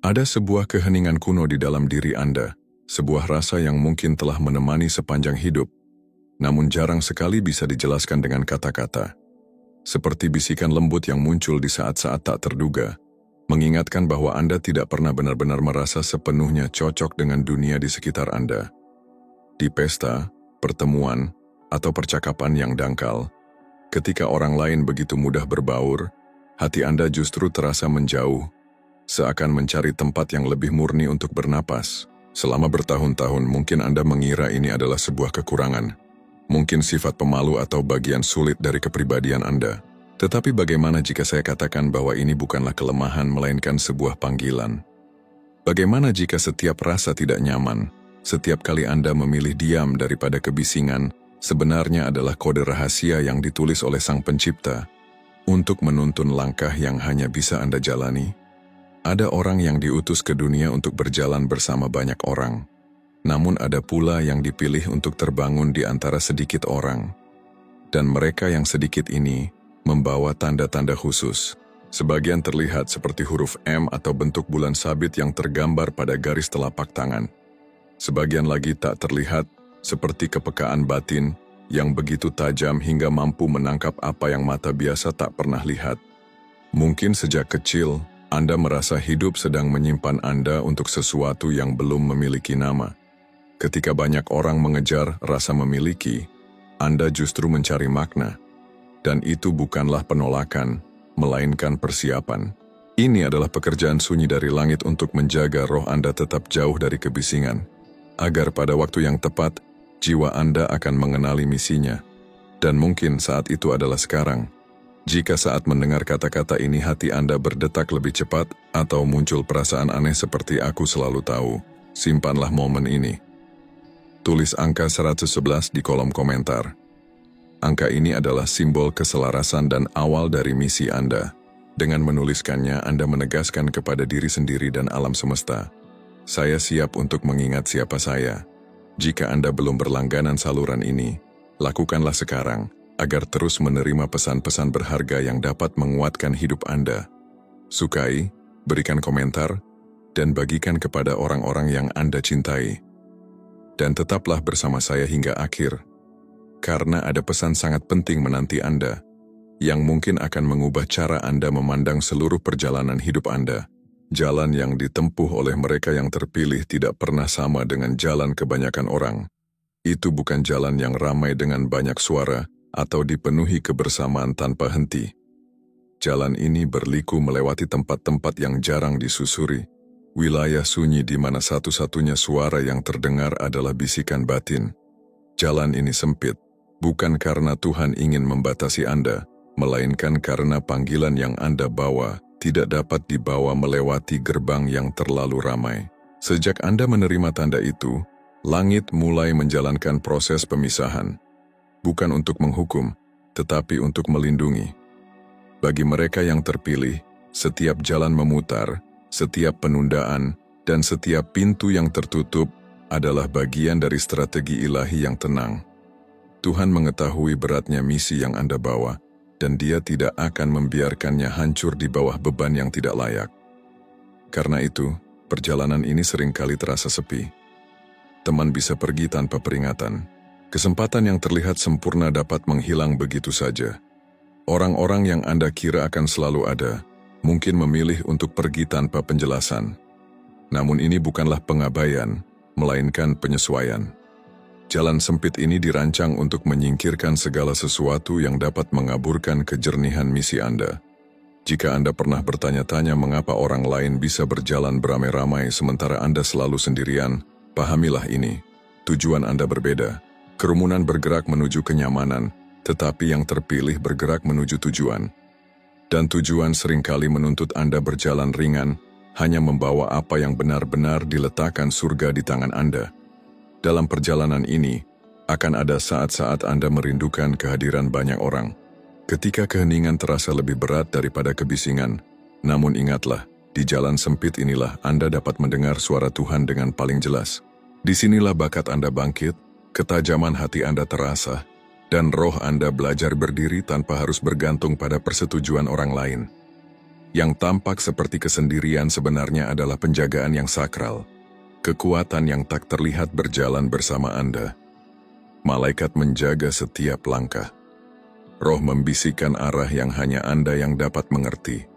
Ada sebuah keheningan kuno di dalam diri Anda, sebuah rasa yang mungkin telah menemani sepanjang hidup, namun jarang sekali bisa dijelaskan dengan kata-kata. Seperti bisikan lembut yang muncul di saat-saat tak terduga, mengingatkan bahwa Anda tidak pernah benar-benar merasa sepenuhnya cocok dengan dunia di sekitar Anda. Di pesta, pertemuan, atau percakapan yang dangkal, ketika orang lain begitu mudah berbaur, hati Anda justru terasa menjauh, seakan mencari tempat yang lebih murni untuk bernapas. Selama bertahun-tahun mungkin Anda mengira ini adalah sebuah kekurangan, mungkin sifat pemalu atau bagian sulit dari kepribadian Anda. Tetapi bagaimana jika saya katakan bahwa ini bukanlah kelemahan melainkan sebuah panggilan? Bagaimana jika setiap rasa tidak nyaman, setiap kali Anda memilih diam daripada kebisingan, sebenarnya adalah kode rahasia yang ditulis oleh Sang Pencipta untuk menuntun langkah yang hanya bisa Anda jalani? Ada orang yang diutus ke dunia untuk berjalan bersama banyak orang. Namun ada pula yang dipilih untuk terbangun di antara sedikit orang. Dan mereka yang sedikit ini membawa tanda-tanda khusus. Sebagian terlihat seperti huruf M atau bentuk bulan sabit yang tergambar pada garis telapak tangan. Sebagian lagi tak terlihat seperti kepekaan batin yang begitu tajam hingga mampu menangkap apa yang mata biasa tak pernah lihat. Mungkin sejak kecil, Anda merasa hidup sedang menyimpan Anda untuk sesuatu yang belum memiliki nama. Ketika banyak orang mengejar rasa memiliki, Anda justru mencari makna. Dan itu bukanlah penolakan, melainkan persiapan. Ini adalah pekerjaan sunyi dari langit untuk menjaga roh Anda tetap jauh dari kebisingan, agar pada waktu yang tepat, jiwa Anda akan mengenali misinya. Dan mungkin saat itu adalah sekarang. Jika saat mendengar kata-kata ini hati Anda berdetak lebih cepat atau muncul perasaan aneh seperti aku selalu tahu, simpanlah momen ini. Tulis angka 111 di kolom komentar. Angka ini adalah simbol keselarasan dan awal dari misi Anda. Dengan menuliskannya, Anda menegaskan kepada diri sendiri dan alam semesta, saya siap untuk mengingat siapa saya. Jika Anda belum berlangganan saluran ini, lakukanlah sekarang, agar terus menerima pesan-pesan berharga yang dapat menguatkan hidup Anda. Sukai, berikan komentar, dan bagikan kepada orang-orang yang Anda cintai. Dan tetaplah bersama saya hingga akhir, karena ada pesan sangat penting menanti Anda, yang mungkin akan mengubah cara Anda memandang seluruh perjalanan hidup Anda. Jalan yang ditempuh oleh mereka yang terpilih tidak pernah sama dengan jalan kebanyakan orang. Itu bukan jalan yang ramai dengan banyak suara, atau dipenuhi kebersamaan tanpa henti. Jalan ini berliku melewati tempat-tempat yang jarang disusuri, wilayah sunyi di mana satu-satunya suara yang terdengar adalah bisikan batin. Jalan ini sempit, bukan karena Tuhan ingin membatasi Anda, melainkan karena panggilan yang Anda bawa tidak dapat dibawa melewati gerbang yang terlalu ramai. Sejak Anda menerima tanda itu, langit mulai menjalankan proses pemisahan. Bukan untuk menghukum, tetapi untuk melindungi. Bagi mereka yang terpilih, setiap jalan memutar, setiap penundaan, dan setiap pintu yang tertutup adalah bagian dari strategi ilahi yang tenang. Tuhan mengetahui beratnya misi yang Anda bawa, dan Dia tidak akan membiarkannya hancur di bawah beban yang tidak layak. Karena itu, perjalanan ini seringkali terasa sepi. Teman bisa pergi tanpa peringatan. Kesempatan yang terlihat sempurna dapat menghilang begitu saja. Orang-orang yang Anda kira akan selalu ada, mungkin memilih untuk pergi tanpa penjelasan. Namun ini bukanlah pengabaian, melainkan penyesuaian. Jalan sempit ini dirancang untuk menyingkirkan segala sesuatu yang dapat mengaburkan kejernihan misi Anda. Jika Anda pernah bertanya-tanya mengapa orang lain bisa berjalan beramai-ramai sementara Anda selalu sendirian, pahamilah ini. Tujuan Anda berbeda. Kerumunan bergerak menuju kenyamanan, tetapi yang terpilih bergerak menuju tujuan. Dan tujuan seringkali menuntut Anda berjalan ringan, hanya membawa apa yang benar-benar diletakkan surga di tangan Anda. Dalam perjalanan ini, akan ada saat-saat Anda merindukan kehadiran banyak orang. Ketika keheningan terasa lebih berat daripada kebisingan, namun ingatlah, di jalan sempit inilah Anda dapat mendengar suara Tuhan dengan paling jelas. Disinilah bakat Anda bangkit, ketajaman hati Anda terasa, dan roh Anda belajar berdiri tanpa harus bergantung pada persetujuan orang lain. Yang tampak seperti kesendirian sebenarnya adalah penjagaan yang sakral. Kekuatan yang tak terlihat berjalan bersama Anda. Malaikat menjaga setiap langkah. Roh membisikkan arah yang hanya Anda yang dapat mengerti.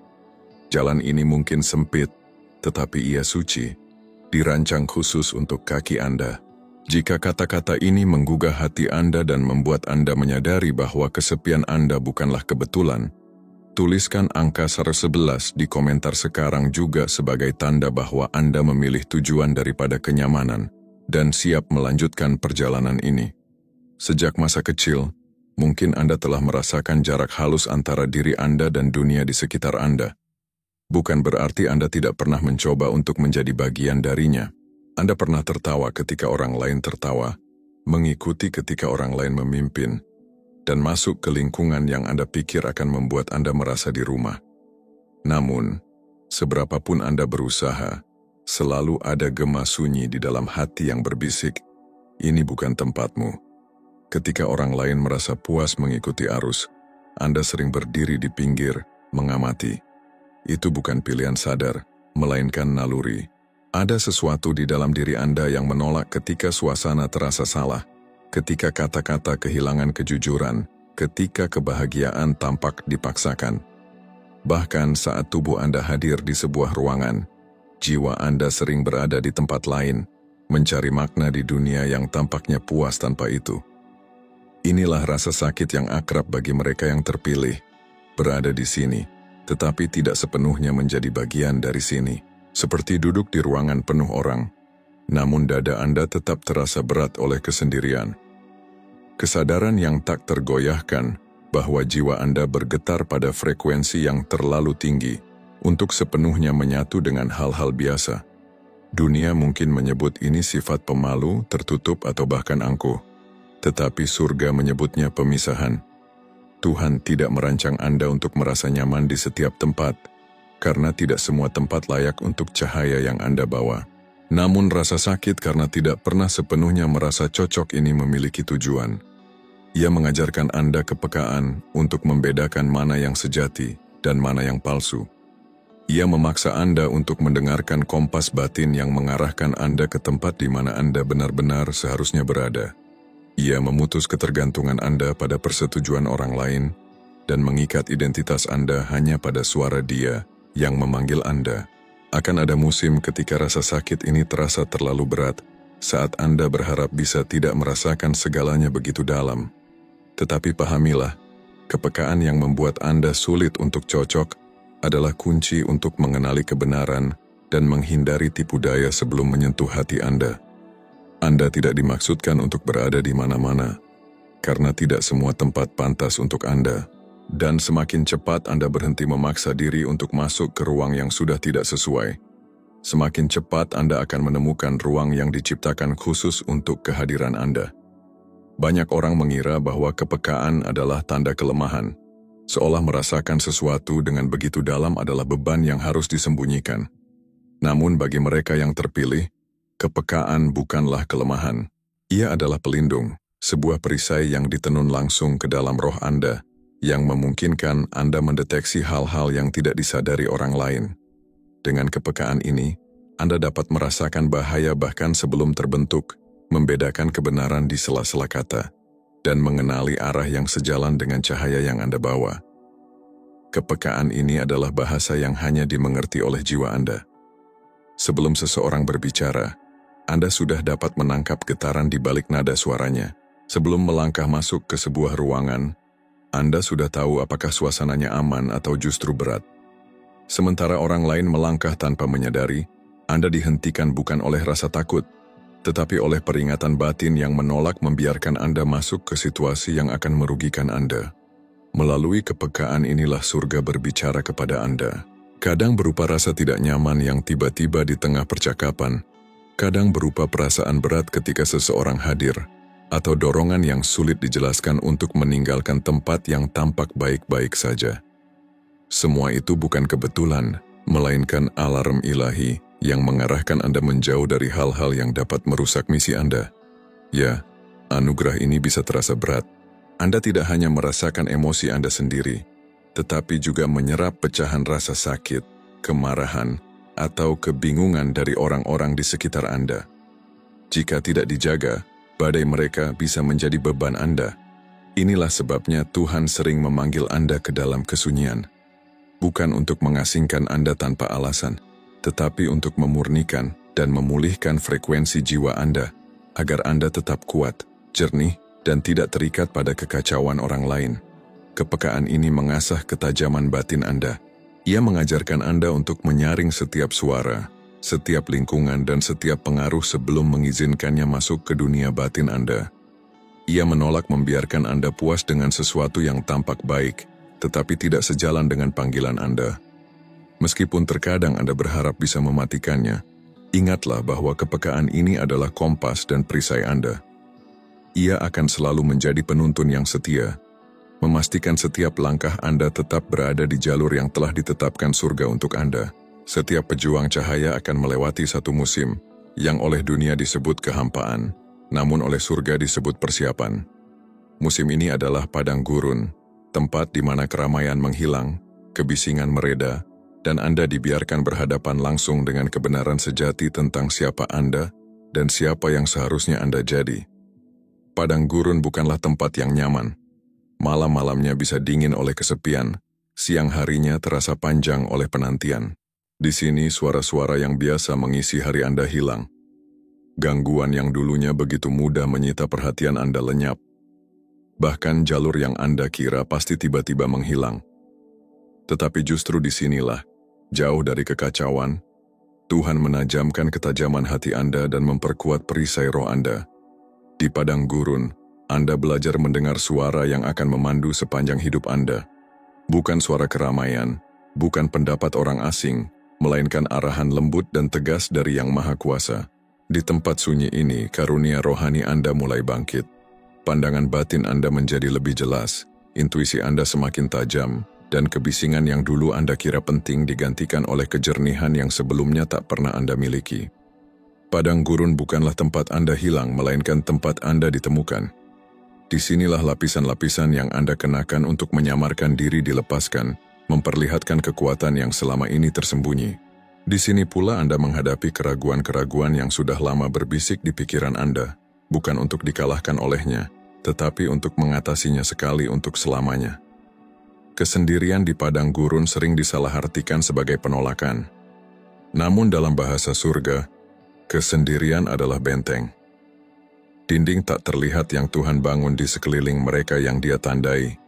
Jalan ini mungkin sempit, tetapi ia suci, dirancang khusus untuk kaki Anda. Jika kata-kata ini menggugah hati Anda dan membuat Anda menyadari bahwa kesepian Anda bukanlah kebetulan, tuliskan angka 111 di komentar sekarang juga sebagai tanda bahwa Anda memilih tujuan daripada kenyamanan dan siap melanjutkan perjalanan ini. Sejak masa kecil, mungkin Anda telah merasakan jarak halus antara diri Anda dan dunia di sekitar Anda. Bukan berarti Anda tidak pernah mencoba untuk menjadi bagian darinya. Anda pernah tertawa ketika orang lain tertawa, mengikuti ketika orang lain memimpin, dan masuk ke lingkungan yang Anda pikir akan membuat Anda merasa di rumah. Namun, seberapapun Anda berusaha, selalu ada gema sunyi di dalam hati yang berbisik, ini bukan tempatmu. Ketika orang lain merasa puas mengikuti arus, Anda sering berdiri di pinggir, mengamati. Itu bukan pilihan sadar, melainkan naluri. Ada sesuatu di dalam diri Anda yang menolak ketika suasana terasa salah, ketika kata-kata kehilangan kejujuran, ketika kebahagiaan tampak dipaksakan. Bahkan saat tubuh Anda hadir di sebuah ruangan, jiwa Anda sering berada di tempat lain, mencari makna di dunia yang tampaknya puas tanpa itu. Inilah rasa sakit yang akrab bagi mereka yang terpilih, berada di sini, tetapi tidak sepenuhnya menjadi bagian dari sini. Seperti duduk di ruangan penuh orang, namun dada Anda tetap terasa berat oleh kesendirian. Kesadaran yang tak tergoyahkan bahwa jiwa Anda bergetar pada frekuensi yang terlalu tinggi untuk sepenuhnya menyatu dengan hal-hal biasa. Dunia mungkin menyebut ini sifat pemalu, tertutup atau bahkan angkuh, tetapi surga menyebutnya pemisahan. Tuhan tidak merancang Anda untuk merasa nyaman di setiap tempat, karena tidak semua tempat layak untuk cahaya yang Anda bawa. Namun rasa sakit karena tidak pernah sepenuhnya merasa cocok ini memiliki tujuan. Ia mengajarkan Anda kepekaan untuk membedakan mana yang sejati dan mana yang palsu. Ia memaksa Anda untuk mendengarkan kompas batin yang mengarahkan Anda ke tempat di mana Anda benar-benar seharusnya berada. Ia memutus ketergantungan Anda pada persetujuan orang lain dan mengikat identitas Anda hanya pada suara Dia yang memanggil Anda. Akan ada musim ketika rasa sakit ini terasa terlalu berat, saat Anda berharap bisa tidak merasakan segalanya begitu dalam. Tetapi pahamilah, kepekaan yang membuat Anda sulit untuk cocok adalah kunci untuk mengenali kebenaran dan menghindari tipu daya sebelum menyentuh hati Anda. Anda tidak dimaksudkan untuk berada di mana-mana, karena tidak semua tempat pantas untuk Anda. Dan semakin cepat Anda berhenti memaksa diri untuk masuk ke ruang yang sudah tidak sesuai, semakin cepat Anda akan menemukan ruang yang diciptakan khusus untuk kehadiran Anda. Banyak orang mengira bahwa kepekaan adalah tanda kelemahan, seolah merasakan sesuatu dengan begitu dalam adalah beban yang harus disembunyikan. Namun bagi mereka yang terpilih, kepekaan bukanlah kelemahan. Ia adalah pelindung, sebuah perisai yang ditenun langsung ke dalam roh Anda, yang memungkinkan Anda mendeteksi hal-hal yang tidak disadari orang lain. Dengan kepekaan ini, Anda dapat merasakan bahaya bahkan sebelum terbentuk, membedakan kebenaran di sela-sela kata, dan mengenali arah yang sejalan dengan cahaya yang Anda bawa. Kepekaan ini adalah bahasa yang hanya dimengerti oleh jiwa Anda. Sebelum seseorang berbicara, Anda sudah dapat menangkap getaran di balik nada suaranya. Sebelum melangkah masuk ke sebuah ruangan, Anda sudah tahu apakah suasananya aman atau justru berat. Sementara orang lain melangkah tanpa menyadari, Anda dihentikan bukan oleh rasa takut, tetapi oleh peringatan batin yang menolak membiarkan Anda masuk ke situasi yang akan merugikan Anda. Melalui kepekaan inilah surga berbicara kepada Anda. Kadang berupa rasa tidak nyaman yang tiba-tiba di tengah percakapan, kadang berupa perasaan berat ketika seseorang hadir, atau dorongan yang sulit dijelaskan untuk meninggalkan tempat yang tampak baik-baik saja. Semua itu bukan kebetulan, melainkan alarm ilahi yang mengarahkan Anda menjauh dari hal-hal yang dapat merusak misi Anda. Ya, anugerah ini bisa terasa berat. Anda tidak hanya merasakan emosi Anda sendiri, tetapi juga menyerap pecahan rasa sakit, kemarahan, atau kebingungan dari orang-orang di sekitar Anda. Jika tidak dijaga, badai mereka bisa menjadi beban Anda. Inilah sebabnya Tuhan sering memanggil Anda ke dalam kesunyian. Bukan untuk mengasingkan Anda tanpa alasan, tetapi untuk memurnikan dan memulihkan frekuensi jiwa Anda, agar Anda tetap kuat, jernih, dan tidak terikat pada kekacauan orang lain. Kepekaan ini mengasah ketajaman batin Anda. Ia mengajarkan Anda untuk menyaring setiap suara, setiap lingkungan, dan setiap pengaruh sebelum mengizinkannya masuk ke dunia batin Anda. Ia menolak membiarkan Anda puas dengan sesuatu yang tampak baik, tetapi tidak sejalan dengan panggilan Anda. Meskipun terkadang Anda berharap bisa mematikannya, ingatlah bahwa kepekaan ini adalah kompas dan perisai Anda. Ia akan selalu menjadi penuntun yang setia, memastikan setiap langkah Anda tetap berada di jalur yang telah ditetapkan surga untuk Anda. Setiap pejuang cahaya akan melewati satu musim, yang oleh dunia disebut kehampaan, namun oleh surga disebut persiapan. Musim ini adalah padang gurun, tempat di mana keramaian menghilang, kebisingan mereda, dan Anda dibiarkan berhadapan langsung dengan kebenaran sejati tentang siapa Anda dan siapa yang seharusnya Anda jadi. Padang gurun bukanlah tempat yang nyaman. Malam-malamnya bisa dingin oleh kesepian, siang harinya terasa panjang oleh penantian. Di sini suara-suara yang biasa mengisi hari Anda hilang. Gangguan yang dulunya begitu mudah menyita perhatian Anda lenyap. Bahkan jalur yang Anda kira pasti tiba-tiba menghilang. Tetapi justru disinilah, jauh dari kekacauan, Tuhan menajamkan ketajaman hati Anda dan memperkuat perisai roh Anda. Di padang gurun, Anda belajar mendengar suara yang akan memandu sepanjang hidup Anda. Bukan suara keramaian, bukan pendapat orang asing, melainkan arahan lembut dan tegas dari Yang Maha Kuasa. Di tempat sunyi ini, karunia rohani Anda mulai bangkit. Pandangan batin Anda menjadi lebih jelas, intuisi Anda semakin tajam, dan kebisingan yang dulu Anda kira penting digantikan oleh kejernihan yang sebelumnya tak pernah Anda miliki. Padang gurun bukanlah tempat Anda hilang, melainkan tempat Anda ditemukan. Disinilah lapisan-lapisan yang Anda kenakan untuk menyamarkan diri dilepaskan, memperlihatkan kekuatan yang selama ini tersembunyi. Di sini pula Anda menghadapi keraguan-keraguan yang sudah lama berbisik di pikiran Anda, bukan untuk dikalahkan olehnya, tetapi untuk mengatasinya sekali untuk selamanya. Kesendirian di padang gurun sering disalahartikan sebagai penolakan. Namun dalam bahasa surga, kesendirian adalah benteng. Dinding tak terlihat yang Tuhan bangun di sekeliling mereka yang Dia tandai,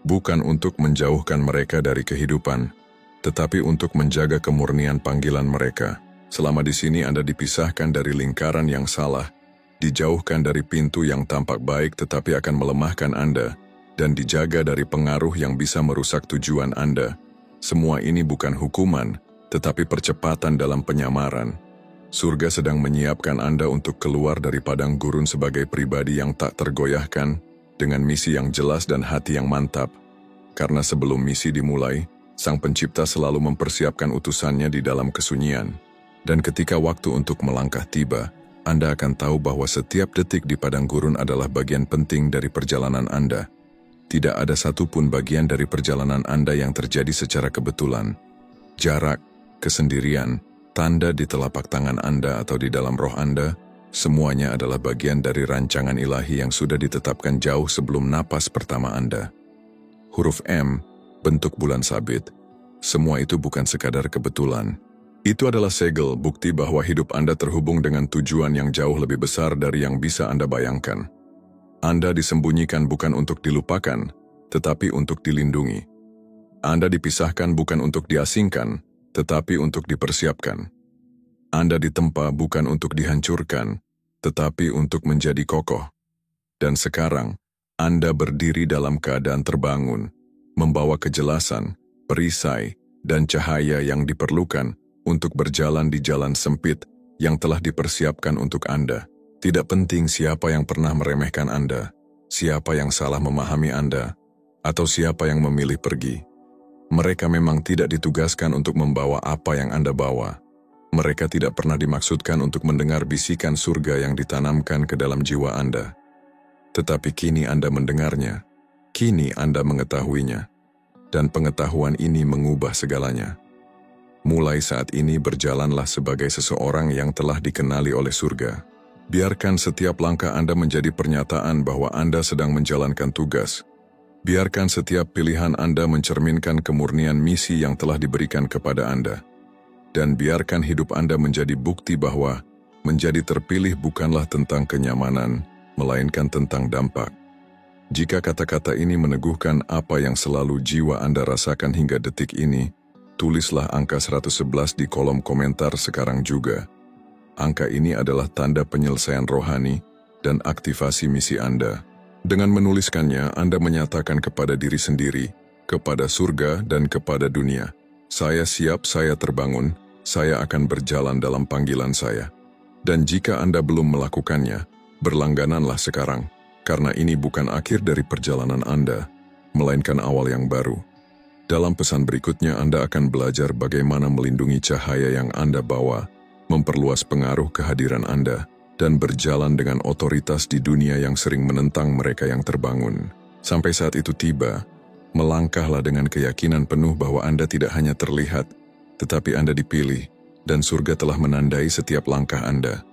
bukan untuk menjauhkan mereka dari kehidupan, tetapi untuk menjaga kemurnian panggilan mereka. Selama di sini Anda dipisahkan dari lingkaran yang salah, dijauhkan dari pintu yang tampak baik tetapi akan melemahkan Anda, dan dijaga dari pengaruh yang bisa merusak tujuan Anda. Semua ini bukan hukuman, tetapi percepatan dalam penyamaran. Surga sedang menyiapkan Anda untuk keluar dari padang gurun sebagai pribadi yang tak tergoyahkan, dengan misi yang jelas dan hati yang mantap. Karena sebelum misi dimulai, Sang Pencipta selalu mempersiapkan utusannya di dalam kesunyian. Dan ketika waktu untuk melangkah tiba, Anda akan tahu bahwa setiap detik di padang gurun adalah bagian penting dari perjalanan Anda. Tidak ada satupun bagian dari perjalanan Anda yang terjadi secara kebetulan. Jarak, kesendirian, tanda di telapak tangan Anda atau di dalam roh Anda, semuanya adalah bagian dari rancangan ilahi yang sudah ditetapkan jauh sebelum napas pertama Anda. Huruf M, bentuk bulan sabit, semua itu bukan sekadar kebetulan. Itu adalah segel, bukti bahwa hidup Anda terhubung dengan tujuan yang jauh lebih besar dari yang bisa Anda bayangkan. Anda disembunyikan bukan untuk dilupakan, tetapi untuk dilindungi. Anda dipisahkan bukan untuk diasingkan, tetapi untuk dipersiapkan. Anda ditempa bukan untuk dihancurkan, tetapi untuk menjadi kokoh. Dan sekarang, Anda berdiri dalam keadaan terbangun, membawa kejelasan, perisai, dan cahaya yang diperlukan untuk berjalan di jalan sempit yang telah dipersiapkan untuk Anda. Tidak penting siapa yang pernah meremehkan Anda, siapa yang salah memahami Anda, atau siapa yang memilih pergi. Mereka memang tidak ditugaskan untuk membawa apa yang Anda bawa. Mereka tidak pernah dimaksudkan untuk mendengar bisikan surga yang ditanamkan ke dalam jiwa Anda. Tetapi kini Anda mendengarnya, kini Anda mengetahuinya. dan pengetahuan ini mengubah segalanya. Mulai saat ini berjalanlah sebagai seseorang yang telah dikenali oleh surga. Biarkan setiap langkah Anda menjadi pernyataan bahwa Anda sedang menjalankan tugas. Biarkan setiap pilihan Anda mencerminkan kemurnian misi yang telah diberikan kepada Anda. Dan biarkan hidup Anda menjadi bukti bahwa menjadi terpilih bukanlah tentang kenyamanan, melainkan tentang dampak. Jika kata-kata ini meneguhkan apa yang selalu jiwa Anda rasakan hingga detik ini, tulislah angka 111 di kolom komentar sekarang juga. Angka ini adalah tanda penyelesaian rohani dan aktivasi misi Anda. Dengan menuliskannya, Anda menyatakan kepada diri sendiri, kepada surga dan kepada dunia, saya siap, saya terbangun, saya akan berjalan dalam panggilan saya. Dan jika Anda belum melakukannya, berlanggananlah sekarang, karena ini bukan akhir dari perjalanan Anda, melainkan awal yang baru. Dalam pesan berikutnya Anda akan belajar bagaimana melindungi cahaya yang Anda bawa, memperluas pengaruh kehadiran Anda, dan berjalan dengan otoritas di dunia yang sering menentang mereka yang terbangun. Sampai saat itu tiba, melangkahlah dengan keyakinan penuh bahwa Anda tidak hanya terlihat, tetapi Anda dipilih, dan surga telah menandai setiap langkah Anda.